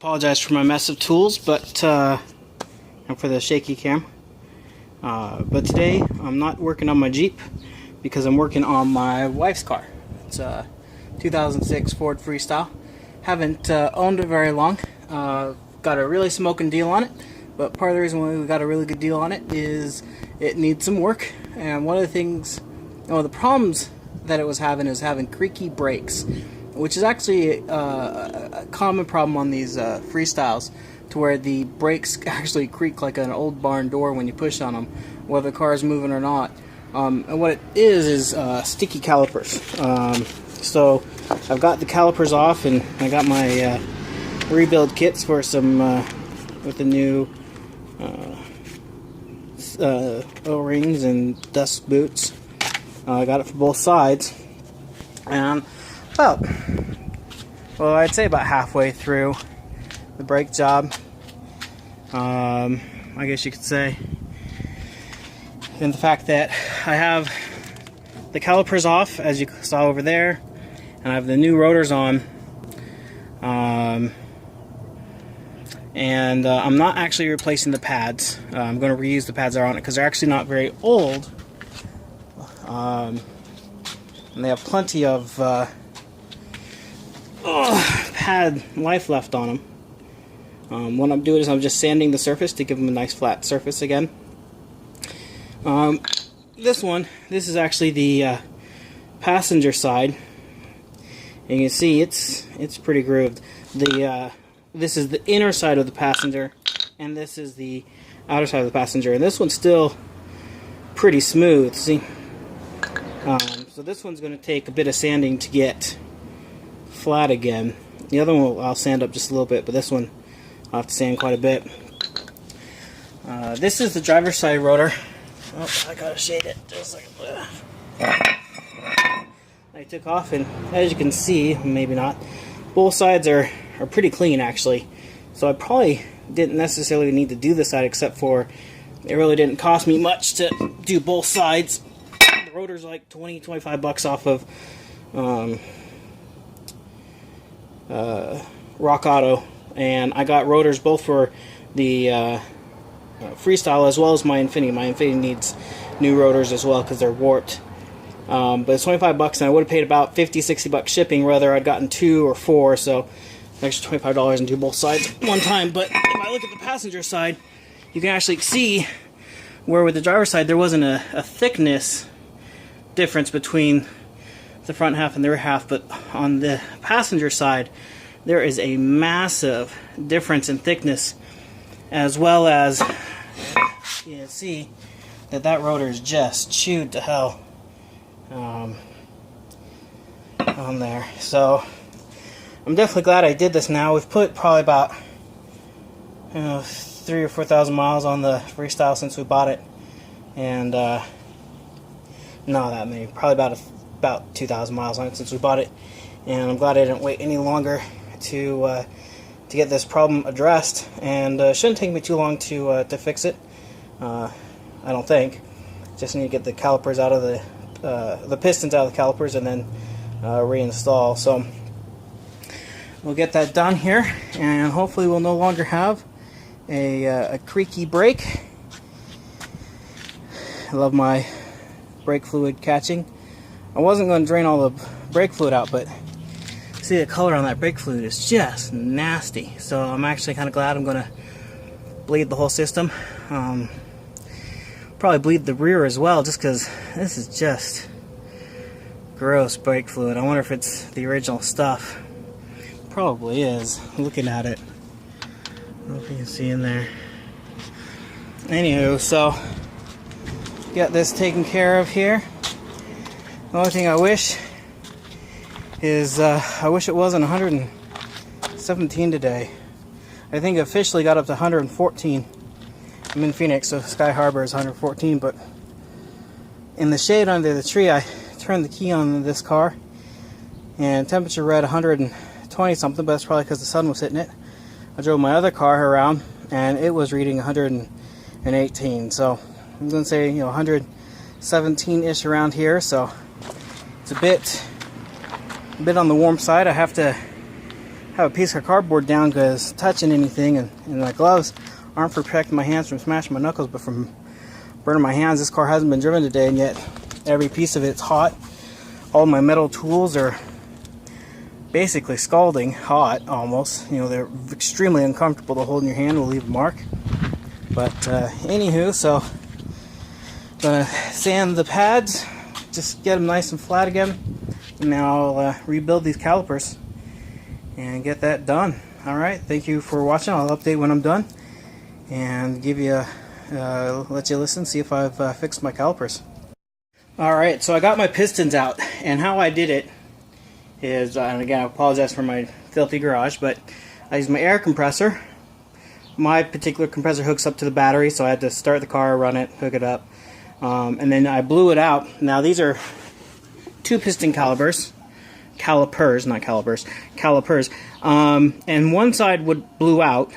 Apologize for my mess of tools, but and for the shaky cam. But today I'm not working on my Jeep because I'm working on my wife's car. It's a 2006 Ford Freestyle. Haven't owned it very long. Got a really smoking deal on it, but part of the reason why we got a really good deal on it is it needs some work. And one of the problems that it was having is having creaky brakes, which is actually a common problem on these Freestyles, to where the brakes actually creak like an old barn door when you push on them, whether the car is moving or not. And what it is sticky calipers. So I've got the calipers off, and I got my rebuild kits for some with the new O-rings and dust boots. I got it for both sides, and I'd say about halfway through the brake job, I guess you could say. And the fact that I have the calipers off, as you saw over there, and I have the new rotors on, and I'm not actually replacing the pads. I'm going to reuse the pads that are on it because they're actually not very old, and they have plenty of pad life left on them. What I'm doing is I'm just sanding the surface to give them a nice flat surface again. This is actually the passenger side. And you can see it's pretty grooved. This is the inner side of the passenger, and this is the outer side of the passenger. And this one's still pretty smooth. See, so this one's going to take a bit of sanding to get flat again. The other one I'll sand up just a little bit, but this one I'll have to sand quite a bit. This is the driver's side rotor. Oh, I gotta shade it just a second. I took off, and as you can see, maybe not, both sides are pretty clean actually. So I probably didn't necessarily need to do this side, except for it really didn't cost me much to do both sides. The rotor's like 20-25 bucks off of Rock Auto, and I got rotors both for the Freestyle as well as my Infiniti. My Infiniti needs new rotors as well because they're warped. But it's 25 bucks, and I would have paid about 50-60 bucks shipping, whether I'd gotten 2 or 4, so an extra $25 and do both sides at one time. But if I look at the passenger side, you can actually see where with the driver's side there wasn't a thickness difference between the front half and the rear half, but on the passenger side there is a massive difference in thickness, as well as you can see that rotor is just chewed to hell on there. So I'm definitely glad I did this now. We've put probably about 3,000 or 4,000 miles on the Freestyle since we bought it, and not that many, probably about 2,000 miles on it since we bought it. And I'm glad I didn't wait any longer to get this problem addressed, and shouldn't take me too long to fix it. I don't think. Just need to get the calipers out of the pistons out of the calipers, and then reinstall. So we'll get that done here, and hopefully we'll no longer have a creaky brake. I love my brake fluid catching. I wasn't going to drain all the brake fluid out, but see, the color on that brake fluid is just nasty. So I'm actually kind of glad I'm going to bleed the whole system. Probably bleed the rear as well, just because this is just gross brake fluid. I wonder if it's the original stuff. Probably is, looking at it. I don't know if you can see in there. Anywho, so got this taken care of here. The only thing I wish is I wish it wasn't 117 today. I think it officially got up to 114. I'm in Phoenix, so Sky Harbor is 114, but in the shade under the tree, I turned the key on this car, and temperature read 120 something, but that's probably because the sun was hitting it. I drove my other car around, and it was reading 118, so I'm going to say 117-ish around here, so it's a bit on the warm side. I have to have a piece of cardboard down because touching anything, and my gloves aren't for protecting my hands from smashing my knuckles, but from burning my hands. This car hasn't been driven today, and yet every piece of it's hot. All my metal tools are basically scalding hot, almost. You know, they're extremely uncomfortable to hold in your hand. Will leave a mark. But anywho, so gonna sand the pads, just get them nice and flat again, and now I'll rebuild these calipers and get that done. Alright, thank you for watching. I'll update when I'm done and give you let you listen, see if I've fixed my calipers. Alright, so I got my pistons out, and how I did it is, and again I apologize for my filthy garage, but I used my air compressor. My particular compressor hooks up to the battery, so I had to start the car, run it, hook it up, and then I blew it out. Now these are 2 piston calipers, not calipers, calipers, and one side blew out,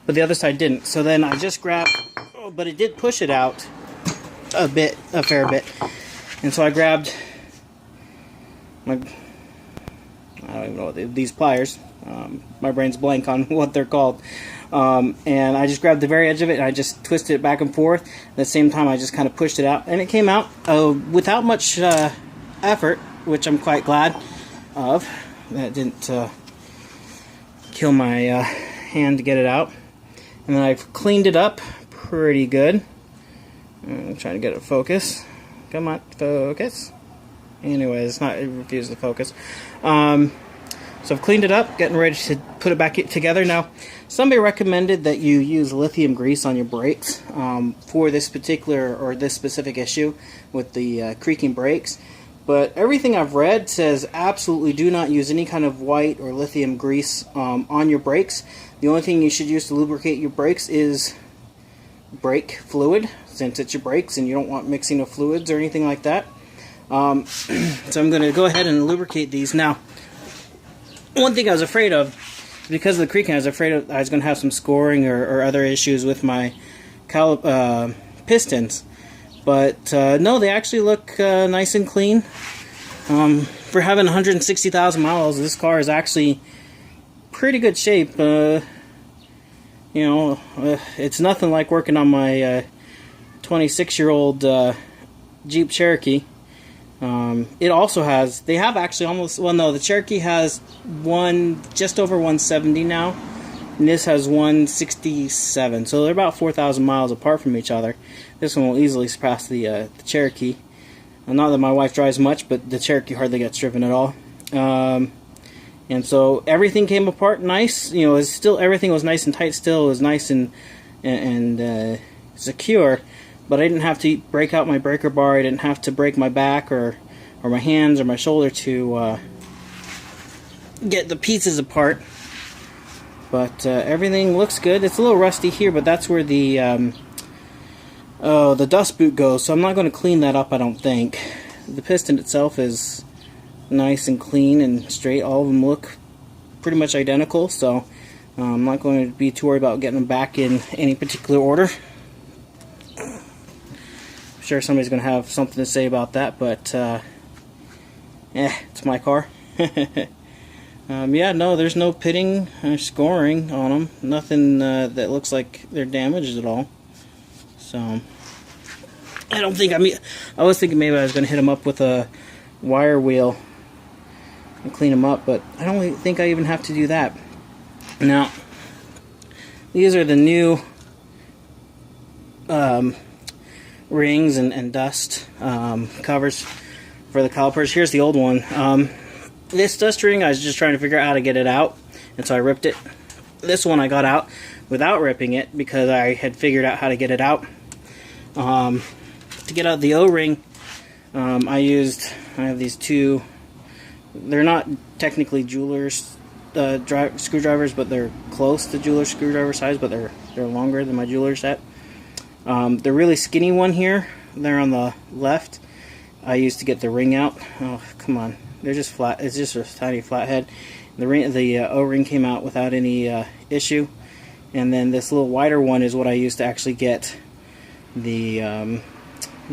but the other side didn't. So then I just grabbed, but it did push it out a fair bit, and so I grabbed my, I don't even know what these pliers. My brain's blank on what they're called. And I just grabbed the very edge of it and I just twisted it back and forth. At the same time I just kind of pushed it out, and it came out without much effort, which I'm quite glad of. That didn't kill my hand to get it out. And then I've cleaned it up pretty good. I'm trying to get it to focus. Come on, focus. Anyways, it refused to focus. So I've cleaned it up, getting ready to put it back together. Now, somebody recommended that you use lithium grease on your brakes for this particular or this specific issue with the creaking brakes. But everything I've read says absolutely do not use any kind of white or lithium grease on your brakes. The only thing you should use to lubricate your brakes is brake fluid, since it's your brakes and you don't want mixing of fluids or anything like that. So I'm going to go ahead and lubricate these. Now, one thing I was afraid of, because of the creaking, I was afraid I was going to have some scoring or other issues with my pistons. But no, they actually look nice and clean. For having 160,000 miles, this car is actually pretty good shape. You know, it's nothing like working on my 26-year-old Jeep Cherokee. It also has, they have actually almost, well no, the Cherokee has just over 170 now, and this has 167, so they're about 4,000 miles apart from each other. This one will easily surpass the Cherokee. Not that my wife drives much, but the Cherokee hardly gets driven at all. And so everything came apart nice. You know, everything was nice and tight still. It was nice and secure. But I didn't have to break out my breaker bar. I didn't have to break my back or my hands or my shoulder to get the pieces apart. But everything looks good. It's a little rusty here, but that's where the dust boot goes. So I'm not going to clean that up, I don't think. The piston itself is nice and clean and straight. All of them look pretty much identical. So I'm not going to be too worried about getting them back in any particular order. Sure somebody's going to have something to say about that, but it's my car. Yeah, no, there's no pitting or scoring on them. Nothing that looks like they're damaged at all. So I don't think, I was thinking maybe I was going to hit them up with a wire wheel and clean them up, but I don't think I even have to do that. Now, these are the new rings and dust covers for the calipers. Here's the old one. This dust ring, I was just trying to figure out how to get it out, and so I ripped it. This one I got out without ripping it because I had figured out how to get it out. To get out the O-ring, I have these two, they're not technically jeweler's screwdrivers, but they're close to jeweler's screwdriver size, but they're longer than my jeweler's set. The really skinny one here, they're on the left, I used to get the ring out. Oh, come on. They're just flat. It's just a tiny flat head. The O-ring came out without any issue. And then this little wider one is what I used to actually get the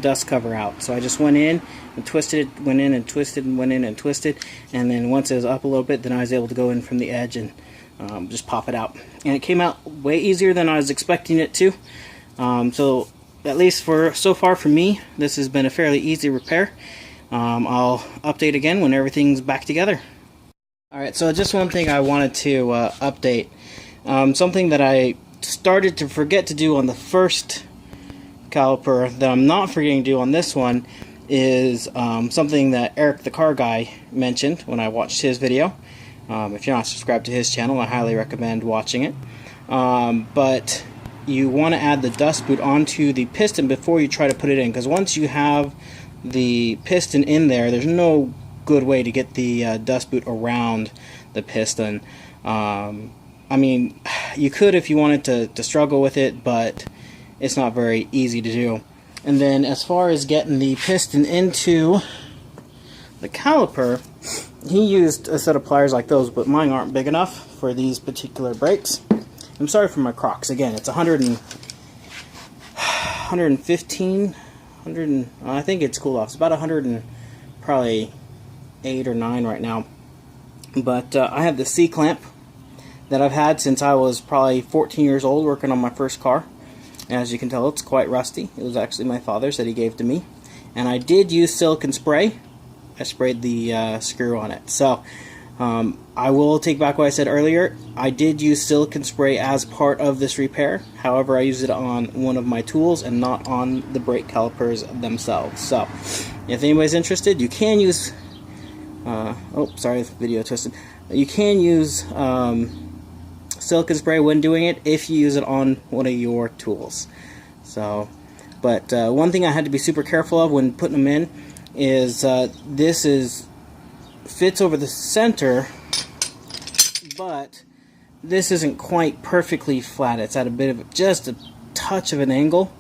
dust cover out. So I just went in and twisted it, went in and twisted and went in and twisted, and then once it was up a little bit, then I was able to go in from the edge and just pop it out. And it came out way easier than I was expecting it to. So at least for so far for me, this has been a fairly easy repair. I'll update again when everything's back together. Alright, so just one thing I wanted to update. Something that I started to forget to do on the first caliper that I'm not forgetting to do on this one is something that Eric the car guy mentioned when I watched his video. If you're not subscribed to his channel, I highly recommend watching it. But you want to add the dust boot onto the piston before you try to put it in, because once you have the piston in there, there's no good way to get the dust boot around the piston. I mean, you could if you wanted to struggle with it, but it's not very easy to do. And then as far as getting the piston into the caliper, he used a set of pliers like those, but mine aren't big enough for these particular brakes. I'm sorry for my Crocs. Again, it's 115, I think it's cooled off. It's about 100 and probably 8 or 9 right now. But I have the C-clamp that I've had since I was probably 14 years old working on my first car. And as you can tell, it's quite rusty. It was actually my father's that he gave to me. And I did use silicone spray. I sprayed the screw on it. So I will take back what I said earlier. I did use silicone spray as part of this repair. However, I used it on one of my tools and not on the brake calipers themselves. So if anybody's interested, you can use oh, sorry, the video twisted. You can use silicone spray when doing it if you use it on one of your tools. So, but one thing I had to be super careful of when putting them in is this fits over the center, but this isn't quite perfectly flat. It's at a bit of just a touch of an angle,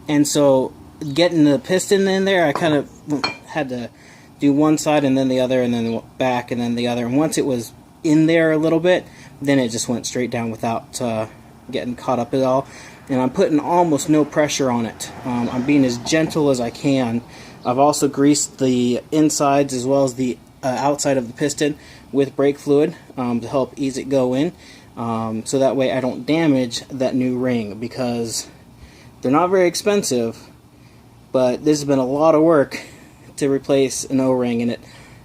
and so getting the piston in there, I kind of had to do one side and then the other and then back and then the other, and once it was in there a little bit, then it just went straight down without getting caught up at all. And I'm putting almost no pressure on it. I'm being as gentle as I can. I've also greased the insides as well as the outside of the piston with brake fluid to help ease it go in, so that way I don't damage that new ring, because they're not very expensive, but this has been a lot of work to replace an O-ring, and it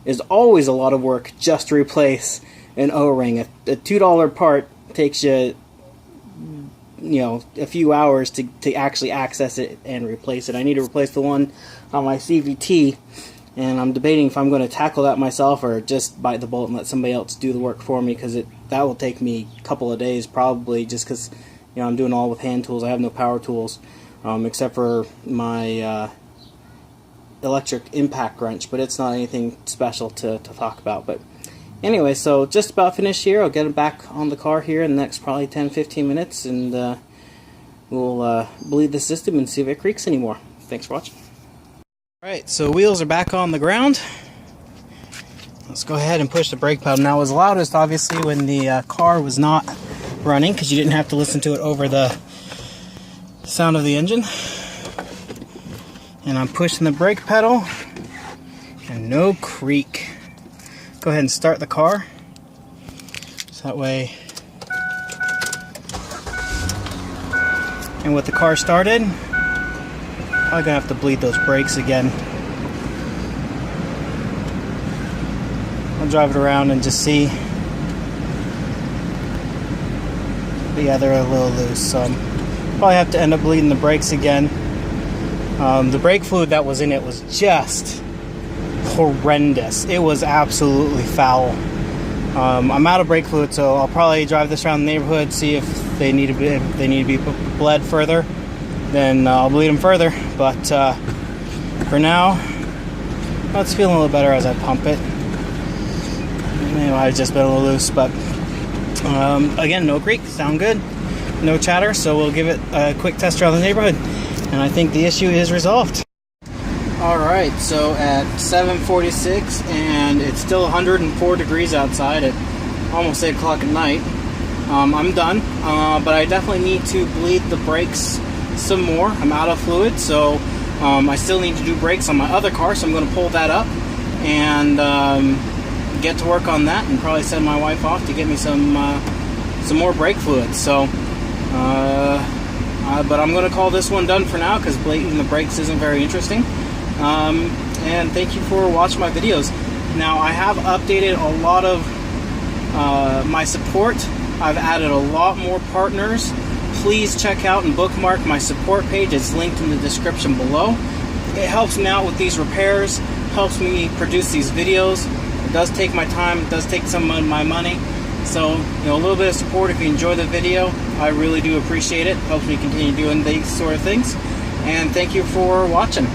is always a lot of work just to replace an O-ring. A $2 part takes you a few hours to actually access it and replace it. I need to replace the one on my CVT, and I'm debating if I'm going to tackle that myself or just bite the bullet and let somebody else do the work for me, because that will take me a couple of days probably, just because I'm doing all with hand tools. I have no power tools except for my electric impact wrench, but it's not anything special to talk about. But anyway, so just about finished here. I'll get it back on the car here in the next probably 10-15 minutes, and we'll bleed the system and see if it creaks anymore. Thanks for watching. Alright, so wheels are back on the ground. Let's go ahead and push the brake pedal. Now, it was loudest obviously when the car was not running, because you didn't have to listen to it over the sound of the engine. And I'm pushing the brake pedal, and no creak. Go ahead and start the car, so that way, and with the car started, I'm gonna have to bleed those brakes again. I'll drive it around and just see. But yeah, they're a little loose, so I'll probably have to end up bleeding the brakes again. The brake fluid that was in it was just horrendous. It was absolutely foul. I'm out of brake fluid, so I'll probably drive this around the neighborhood, see if they need to be bled further. Then I'll bleed them further. But for now, it's feeling a little better as I pump it. It might have just been a little loose, but again, no creak, sound good, no chatter. So we'll give it a quick test around the neighborhood, and I think the issue is resolved. Alright, so at 7:46, and it's still 104 degrees outside at almost 8 o'clock at night. I'm done, but I definitely need to bleed the brakes some more. I'm out of fluid, so I still need to do brakes on my other car, so I'm going to pull that up and get to work on that, and probably send my wife off to get me some more brake fluid. So, but I'm going to call this one done for now because blading the brakes isn't very interesting. And thank you for watching my videos. Now, I have updated a lot of my support. I've added a lot more partners. Please check out and bookmark my support page. It's linked in the description below. It helps me out with these repairs, helps me produce these videos. It does take my time, it does take some of my money. So, a little bit of support if you enjoy the video. I really do appreciate it. It helps me continue doing these sort of things. And thank you for watching.